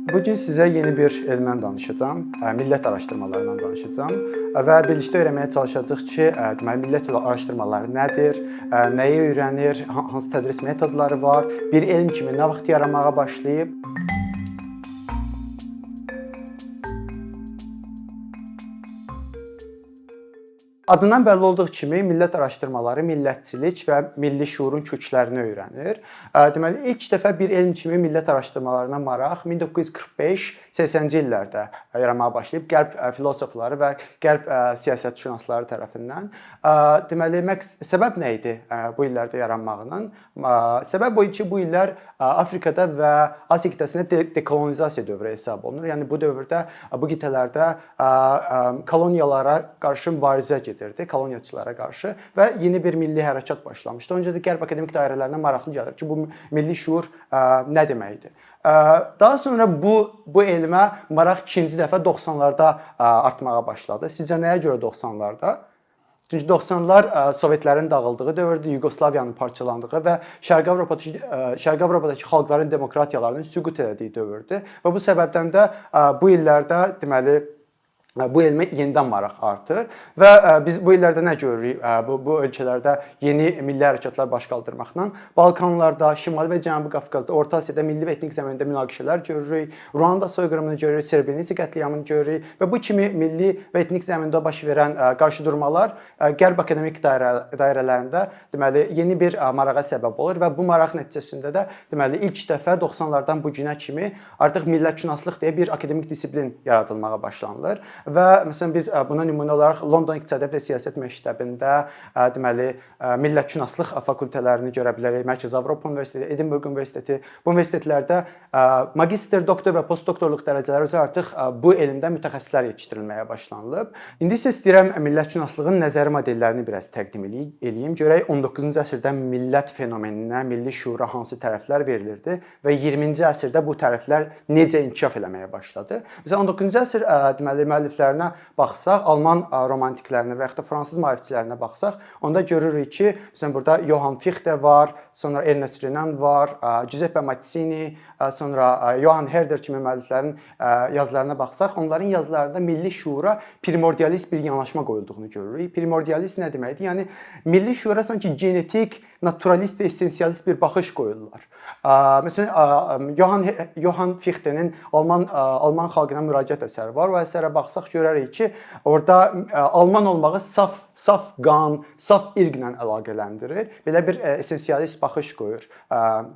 Bugün sizə yeni bir elmdən danışacağam, millət araşdırmalarından danışacağam və birlikdə öyrənməyə çalışacağıq ki, deməli millət araşdırmaları nədir, nəyi öyrənir, hansı tədris metodları var, bir elm kimi nə vaxt yaranmağa başlayıb. Adından bəlli olduğu kimi millət araşdırmaları millətçilik və milli şuurun köklərini öyrənir. Deməli ilk dəfə bir elm kimi millət araşdırmalarına maraq 1945-80-ci illərdə yaranmağa başlayıb qərb filosofları və qərb siyasətşünasları tərəfindən. Deməli səbəb nə idi bu illərdə yaranmağının? Səbəb o idi ki, bu illər Afrikada və Asiya qitəsində dekolonizasiya dövrü hesab olunur. Yəni bu dövrdə bu qitələrdə koloniyalara qarşı mübarizə gedirdi, koloniyaçılara qarşı və yeni bir milli hərəkat başlamışdı. Öncə də qərb akademik dairələrinə maraqlı gəlir ki, bu milli şuur nə deməkdir? Daha sonra bu elmə maraq ikinci dəfə 90-larda artmağa başladı. Sizcə nəyə görə 90-larda? Çünki 90-lar Sovetlərin dağıldığı dövrdür, Yugoslaviyanın parçalandığı və Şərqi Avropadakı xalqların demokratiyalarının süqut etdiyi dövrdür və bu səbəbdən də bu illərdə deməli bu elmə yenidən maraq artır və biz bu illərdə nə görürük? Bu ölkələrdə yeni milli hərəkatlar baş qaldırmaqla Balkanlarda, Şimali və Cənubi Qafqazda, Orta Asiyada milli və etnik zəmində münaqişələr görürük. Ruanda soyqırımını görürük, Srebrenitsa qətliamını görürük və bu kimi milli və etnik zəmində baş verən qarşıdurmalar qərb akademik dairələrində deməli yeni bir marağa səbəb olur və bu maraq nəticəsində də deməli ilk dəfə 90-lardan bu günə kimi artıq millətşünaslıq deyə bir akademik disiplin yaradılmağa başlanılır. Və məsələn biz buna nümunə olaraq London İqtisadiyyat və Siyasət Məktəbində deməli millətşünaslıq fakültələrini görə bilərik. Mərkəzi Avropa Universiteti, Edinburgh Universiteti. Bu universitetlərdə magistr, doktor və postdoktorluq dərəcələri üzrə artıq bu elmdə mütəxəssislər yetişdirilməyə başlanılıb. İndi isə istəyirəm millətşünaslığın nəzəri modellərini biraz təqdim eləyim. Görək 19-cu əsrdə millət fenomeninə, milli şuura hansı tərəflər verilirdi və 20-ci əsrdə bu tərəflər necə inkişaf eləməyə başladı. Məsələn 19-cu əsr deməli müəlliflərinə baxsaq, Alman romantiklərinə və yaxud da fransız maarifçilərinə baxsaq, onda görürük ki, məsələn burada Johann Fichte var, sonra Ernest Renan var, Giuseppe Mazzini, sonra Johann Herder kimi müəlliflərin yazılarına baxsaq, onların yazılarında milli şuura primordialist bir yanaşma qoyulduğunu görürük. Primordialist nə deməkdir? Yəni milli şuura sanki genetik, naturalist və essensialist bir baxış qoyurlar. Məsələn Johann Fichtenin Alman xalqına müraciət əsəri var. O əsərə baxsaq görərik ki, orada Alman olmağı saf qan, saf irqlə əlaqələndirir. Belə bir essensialist baxış qoyur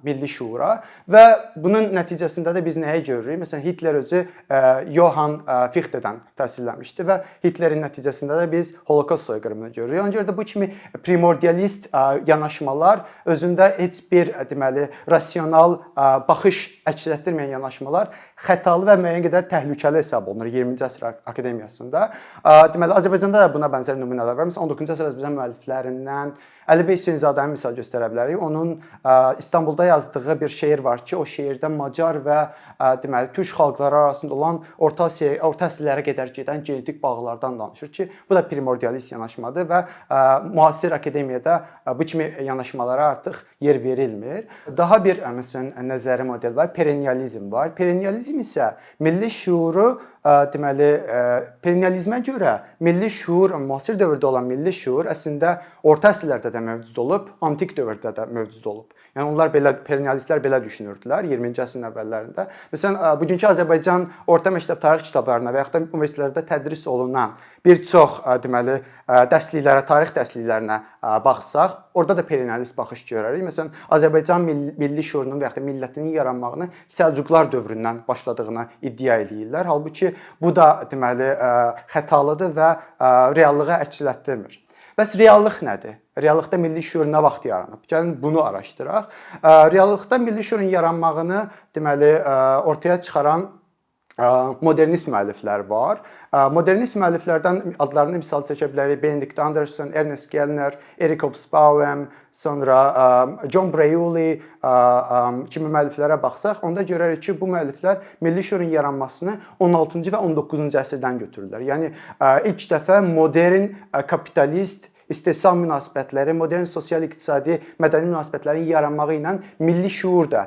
milli şuura və bunun nəticəsində də biz nəyi görürük? Məsələn Hitler özü Johann Fichtedən təsirlənmişdi və Hitlerin nəticəsində də biz Holocaust soyqırımını görürük. Ona görə də bu kimi primordialist yanaşmalar özündə heç bir deməli rasional baxış əks etdirməyən yanaşmalar xətalı və müəyyən qədər təhlükəli hesab olunur 20-ci əsr akademiyasında. Deməli Azərbaycanda da buna bənzər nümunələr var. Məsələn 19-cu əsr Azərbaycan müəlliflərindən Əli bəy Hüseynzadəni misal göstərə bilərik. Onun İstanbulda yazdığı bir şeir var ki, o şeirdə Macar və deməli türk xalqları arasında olan orta əsrlərə qədər gedən genetik bağlardan danışır ki, bu da primordialist yanaşmadır və müasir akademiyada bu kimi yanaşmalara artıq yer verilmir. Daha bir məsələn nəzəri model var, perennializm var. Perennializm isə milli şuuru deməli perennializmə görə milli şuur, müasir dövrdə olan milli şuur əslində orta əsrlərdə də mövcud olub, antik dövrdə də mövcud olub. Yəni onlar belə perennialistlər belə düşünürdülər 20-ci əsrin əvvəllərində. Məsələn, bugünkü Azərbaycan orta məktəb tarix kitablarına və yaxud da universitetlərdə tədris olunan bir çox deməli dərsliklərə, tarix dərsliklərinə baxsaq, orada da perennialist baxış görərik. Məsələn, Azərbaycan milli şuurunun və yaxud da millətinin yaranmağını Səlcuqlar dövründən başladığını iddia edirlər. Halbuki bu da deməli xətalıdır və reallığı əks etdirmir. Bəs reallıq nədir? Reallıqda milli şuur nə vaxt yaranıb? Gəlin bunu araşdıraq. Reallıqda milli şuurun yaranmağını deməli ortaya çıxaran modernist müəlliflər var. Modernist müəlliflərdən adlarını misal çəkə bilərik. Benedict Anderson, Ernest Gellner, Eric Hobsbawm, sonra John Breuili kimi müəlliflərə baxsaq, onda görərik ki, bu müəlliflər milli şuurun yaranmasını 16-cı və 19-cu əsrdən götürürlər. Yəni ilk dəfə modern kapitalist istehsal münasibətləri, modern sosial-iqtisadi, mədəni münasibətlərin yaranması ilə milli şuur da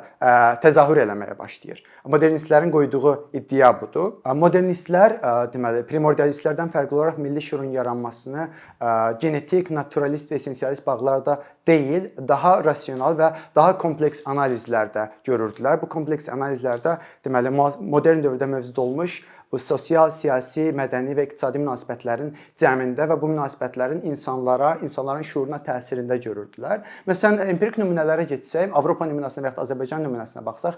təzahür eləməyə başlayır. Modernistlərin qoyduğu iddia budur. Modernistlər deməli primordialistlərdən fərqli olaraq milli şuurun yaranmasını genetik, naturalist və essensialist bağlarda deyil, daha rasional və daha kompleks analizlərdə görürdülər. Bu kompleks analizlərdə deməli modern dövrdə mövcud olmuş bu sosial, siyasi, mədəni və iqtisadi münasibətlərin cəmində və bu münasibətlərin insanların şuuruna təsirində görürdülər. Məsələn, empirik nümunələrə getsək, Avropa nümunəsinə və ya Azərbaycan nümunəsinə baxsaq,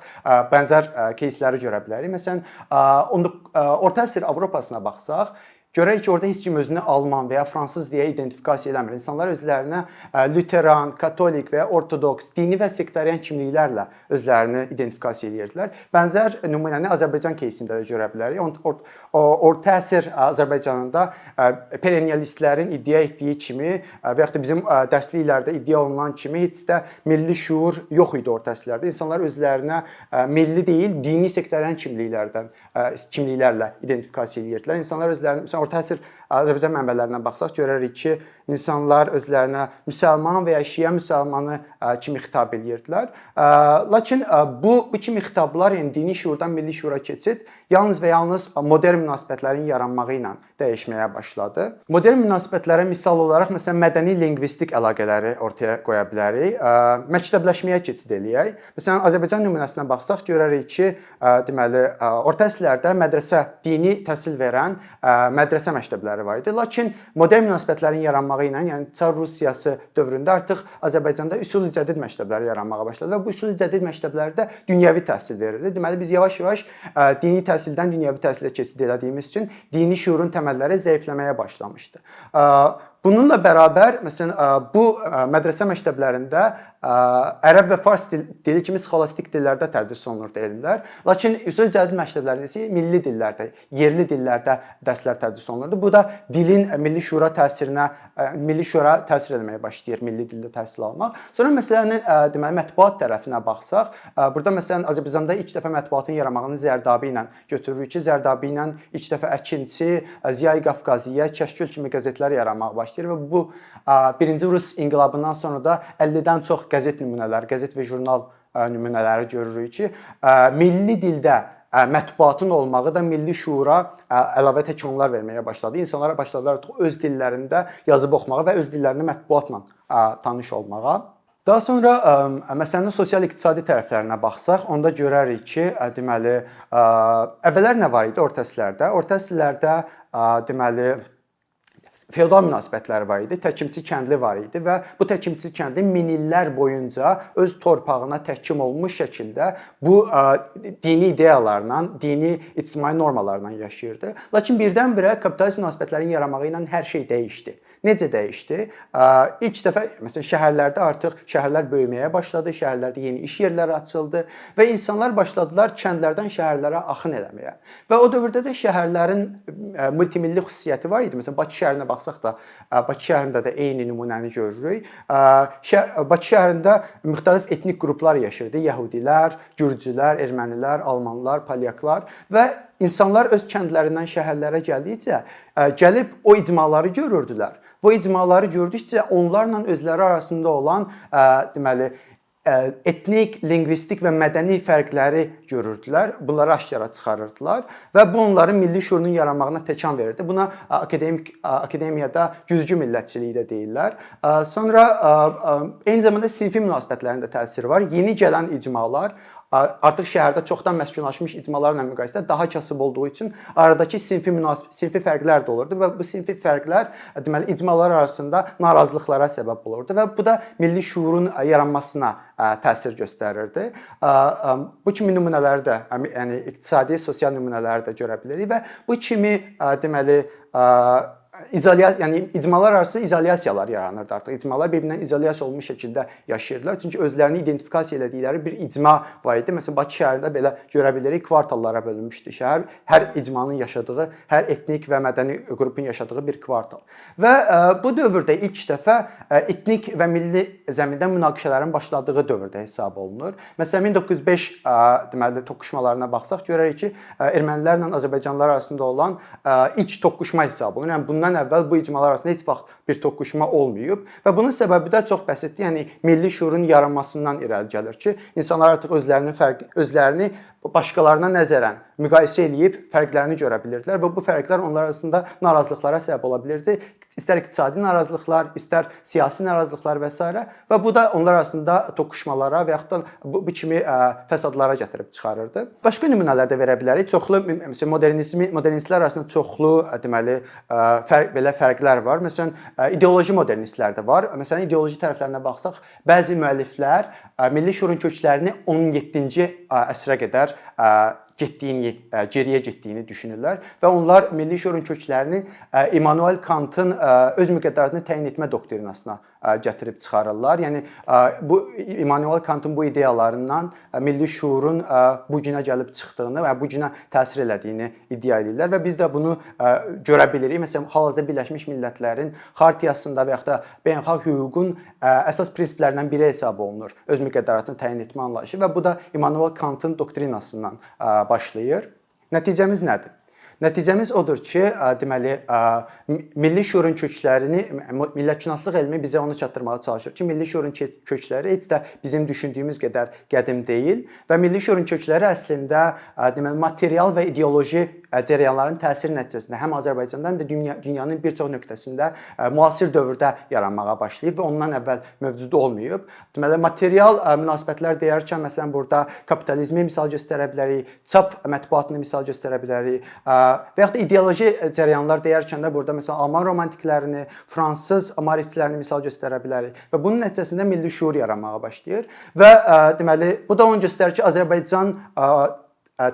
bənzər кейsləri görə bilərik. Məsələn, orta əsr Avropasına baxsaq, görək ki, orada heç kim özünü alman və ya fransız deyə identifikasiya eləmir. İnsanlar özlərinə lüteran, katolik və ya ortodoks, dini və sektarian kimliklərlə özlərini identifikasiya edirdilər. Bənzər nümunəni Azərbaycan keysində də görə bilərik. Orta əsr Azərbaycanında perennialistlərin iddia etdiyi kimi və yaxud da bizim dərsliklərdə iddia olunan kimi heç də milli şuur yox idi orta əsrlərdə. İnsanlar özlərinə milli deyil, dini sektarian kimliklərlə identifikasiya edirdilər. İnsanlar özlərini orta əsr Azərbaycan mənbələrinə baxsaq görərik ki, insanlar özlərinə müsəlman və ya şiə müsəlmanı kimi xitab edirdilər. Lakin bu kimi xitablar, yəni dini şuurdan milli şuura keçid yalnız və yalnız modern münasibətlərin yaranması ilə dəyişməyə başladı. Modern münasibətlərə misal olaraq məsələn mədəni lingvistik əlaqələri ortaya qoya bilərik. Məktəbləşməyə keçid eləyək. Məsələn Azərbaycan nümunəsinə baxsaq görərik ki, deməli orta əsrlərdə mədrəsə, dini təhsil verən mədrəsə məktəbləri var idi. Lakin modern münasibətlərin yaranması ilə, yəni Çar Rusiyası dövründə artıq Azərbaycanda üsul-i cədid məktəbləri yaranmağa başladı və bu üsul-i cədid məktəblərdə dünyəvi təhsil verildi. Deməli biz yavaş-yavaş dini təhsildən dünyəvi təhsilə keçid etdiyimiz üçün dini şuurun təməlləri zəifləməyə başlamışdı. Bununla bərabər, məsələn, bu mədrəsə məktəblərində ərəb və fars dili kimi sxolastik dillərdə tədris olunurdu elmlər. Lakin üsul cədid məktəblərində isə milli dillərdə, yerli dillərdə dərslər tədris olunurdu. Bu da dilin milli şuura təsir etməyə başlayır milli dildə təhsil almaq. Sonra məsələnin deməli mətbuat tərəfinə baxsaq, burada məsələn Azərbaycanda ilk dəfə mətbuatın yaranmağını Zərdabi ilə götürürük ki, Zərdabi ilə ilk dəfə Əkinçi, Ziya-i Qafqaziyyə, Kəşkül kimi qəzetlər yaranmağa başlayır və bu birinci Rus inqilabından sonra da 50-dən çox qəzet nümunələri, qəzet və jurnal nümunələri görürük ki, milli dildə mətbuatın olmağı da milli şuura əlavə təkanlar verməyə başladı. İnsanlara başladılar öz dillərində yazıb oxumağa və öz dillərində mətbuatla tanış olmağa. Daha sonra məsələnin sosial-iqtisadi tərəflərinə baxsaq, onda görərik ki, deməli əvvəllər nə var idi orta əsrlərdə? Orta əsrlərdə deməli feodal münasibətləri var idi, təkimçi kəndli var idi və bu təkimçi kəndli min illər boyunca öz torpağına təhkim olmuş şəkildə bu dini ideyalarla, dini ictimai normalarla yaşayırdı. Lakin birdən-birə kapitalist münasibətlərin yaranması ilə hər şey dəyişdi. Necə dəyişdi? İlk dəfə məsələn şəhərlərdə artıq şəhərlər böyüməyə başladı, şəhərlərdə yeni iş yerləri açıldı və insanlar başladılar kəndlərdən şəhərlərə axın eləməyə. Və o dövrdə də şəhərlərin multimilli xüsusiyyəti var idi. Məsələn Bakı şəhərinə baxsaq da Bakı şəhərində də eyni nümunəni görürük. Bakı şəhərində müxtəlif etnik qruplar yaşayırdı. Yəhudilər, Gürcülər, Ermənilər, Almanlar, Polyaklar və insanlar öz kəndlərindən şəhərlərə gəldikcə gəlib o icmaları görürdülər. Bu icmaları gördükcə onlarla özləri arasında olan deməli etnik, lingvistik və mədəni fərqləri görürdülər. Bunları aşkara çıxarırdılar və bu onların milli şuurunun yaranmağına təkan verirdi. Buna akademiyada güzgü millətçiliyi də deyirlər. Sonra eyni zamanda sinfi münasibətlərində təsiri var. Yeni gələn icmalar artıq şəhərdə çoxdan məskunlaşmış icmalarla müqayisədə daha kasıb olduğu üçün aradakı sinfi fərqlər də olurdu və bu sinfi fərqlər deməli icmalar arasında narazılıqlara səbəb olurdu və bu da milli şuurun yaranmasına təsir göstərirdi. Bu kimi nümunələri də, yəni iqtisadi, sosial nümunələri də görə bilərik və bu kimi deməli yəni icmalar arası izolyasiyalar yaranırdı artıq. İcmalar bir-birindən izolyasiya olmuş şəkildə yaşayırdılar. Çünki özlərini identifikasiya etdikləri bir icma var idi. Məsələn, Bakı şəhərində belə görə bilərik, kvartallara bölünmüşdü şəhər. Hər icmanın yaşadığı, hər etnik və mədəni qrupun yaşadığı bir kvartal. Və bu dövrdə ilk dəfə etnik və milli zəmində münaqişələrin başladığı dövrdə hesab olunur. Məsələn, 1905 deməli toqquşmalarına baxsaq görərik ki, ermənilərlə Azərbaycanlılar arasında olan ilk toqquşma hesab olunur. Yəni bundan bundan əvvəl bu icmalar arasında heç vaxt bir toqquşma olmayıb və bunun səbəbi də çox bəsitdir. Yəni milli şüurun yaranmasından irəli gəlir ki, insanlar artıq özlərini başqalarına nəzərən müqayisə edib fərqlərini görə bilirdilər və bu fərqlər onlar arasında narazılıqlara səbəb ola bilirdi. İstər iqtisadi narazılıqlar, istər siyasi narazılıqlar və s. və bu da onlar arasında toqquşmalara və yaxud da bu kimi fəsadlara gətirib çıxarırdı. Başqa nümunələr də verə bilərik. Çoxlu modernistlər arasında çoxlu deməli belə fərqlər var. Məsələn, ideoloji modernistlər də var. Məsələn, ideoloji tərəflərinə baxsaq, bəzi müəlliflər milli şüurun köklərini 17-ci əsrə qədər geriyə getdiyini düşünürlər və onlar milli şüurun köklərini Immanuel Kantın öz müqəddəratını təyin etmə doktrinasına gətirib çıxarırlar. Yəni bu Immanuel Kantın bu ideyalarından milli şüurun bu günə gəlib çıxdığını və bu günə təsir elədiyini iddia edirlər və biz də bunu görə bilirik. Məsələn, hal-hazırda Birləşmiş Millətlərin xartiyasında və yaxud da beynəlxalq hüququn əsas prinsiplərindən biri hesab olunur öz müqəddəratını təyin etmə anlayışı və bu da Immanuel Kantın doktrinasından başlayır. Nəticəmiz nədir? Nəticəmiz odur ki, deməli, milli şüurun köklərini, millətşünaslıq elmi bizə onu çatdırmağa çalışır ki, milli şüurun kökləri heç də bizim düşündüyümüz qədər qədim deyil və milli şüurun kökləri əslində deməli, material və ideoloji cərəyanların təsiri nəticəsində həm Azərbaycanda, həm də dünyanın bir çox nöqtəsində müasir dövrdə yaranmağa başlayıb və ondan əvvəl mövcud olmayıb. Deməli, material münasibətlər deyərkən, məsələn, burada kapitalizmi misal göstərə bilərik, çap mətbuatını misal göstərə bilərik və yaxud da ideoloji cərəyanlar deyərkən də burada məsələn Alman romantiklərini, Fransız maarifçilərini misal göstərə bilərik və bunun nəticəsində milli şüur yaranmağa başlayır və deməli bu da onu göstərir ki, Azərbaycan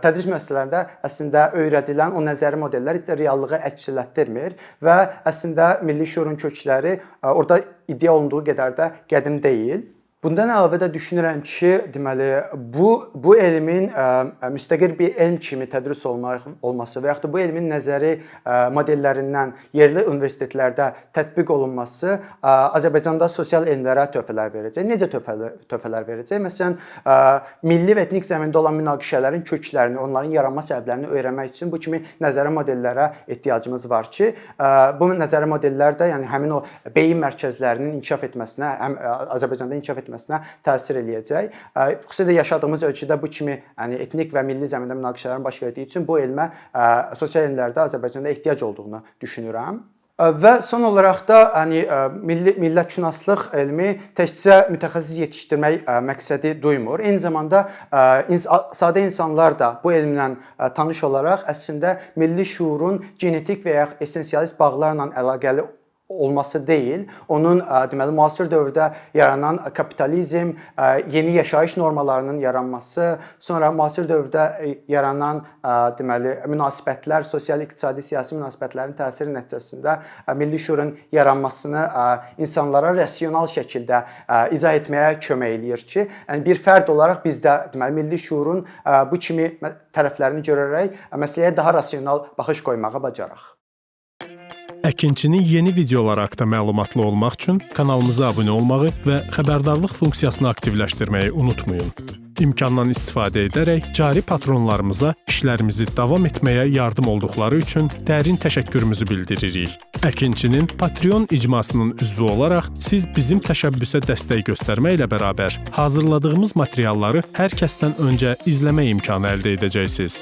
tədris müəssisələrində əslində öyrədilən o nəzəri modellər heç də reallığı əks etdirmir və əslində milli şüurun kökləri orada iddia olunduğu qədər də qədim deyil. Bundan əlavə də düşünürəm ki, deməli bu elmin müstəqil bir elm kimi tədris olması və yaxud da bu elmin nəzəri modellərindən yerli universitetlərdə tətbiq olunması Azərbaycanda sosial elmlərə töhfələr verəcək. Necə töhfələr verəcək? Məsələn, milli və etnik zəmində olan münaqişələrin köklərini, onların yaranma səbəblərini öyrənmək üçün bu kimi nəzəri modellərə ehtiyacımız var ki, bu nəzəri modellər də yəni həmin o beyin mərkəzlərinin inkişaf etməsinə, həm Azərbaycanda inkişaf etməsinə təsir eləyəcək. Xüsusilə yaşadığımız ölkədə bu kimi yəni etnik və milli zəmində münaqişələrin baş verdiyi üçün bu elmə sosial elmlərdə Azərbaycanda ehtiyac olduğunu düşünürəm. Və son olaraq da yəni millətşünaslıq elmi təkcə mütəxəssis yetişdirmək məqsədi duymur. Eyni zamanda sadə insanlar da bu elmlə tanış olaraq əslində milli şüurun genetik və ya essensialist bağlarla əlaqəli olması deyil, onun deməli müasir dövrdə yaranan kapitalizm, yeni yaşayış normalarının yaranması, sonra müasir dövrdə yaranan deməli münasibətlər, sosial, iqtisadi, siyasi münasibətlərin təsiri nəticəsində milli şüurun yaranmasını insanlara rasional şəkildə izah etməyə kömək eləyir ki, yəni bir fərd olaraq biz də deməli milli şüurun bu kimi tərəflərini görərək məsələyə daha rasional baxış qoymağı bacaraq. Əkinçinin yeni videoları haqqında məlumatlı olmaq üçün kanalımıza abunə olmağı və xəbərdarlıq funksiyasını aktivləşdirməyi unutmayın. İmkandan istifadə edərək cari patronlarımıza işlərimizi davam etməyə yardım olduqları üçün dərin təşəkkürümüzü bildiririk. Əkinçinin Patreon icmasının üzvü olaraq siz bizim təşəbbüsə dəstək göstərməklə bərabər hazırladığımız materialları hər kəsdən öncə izləmə imkanı əldə edəcəksiniz.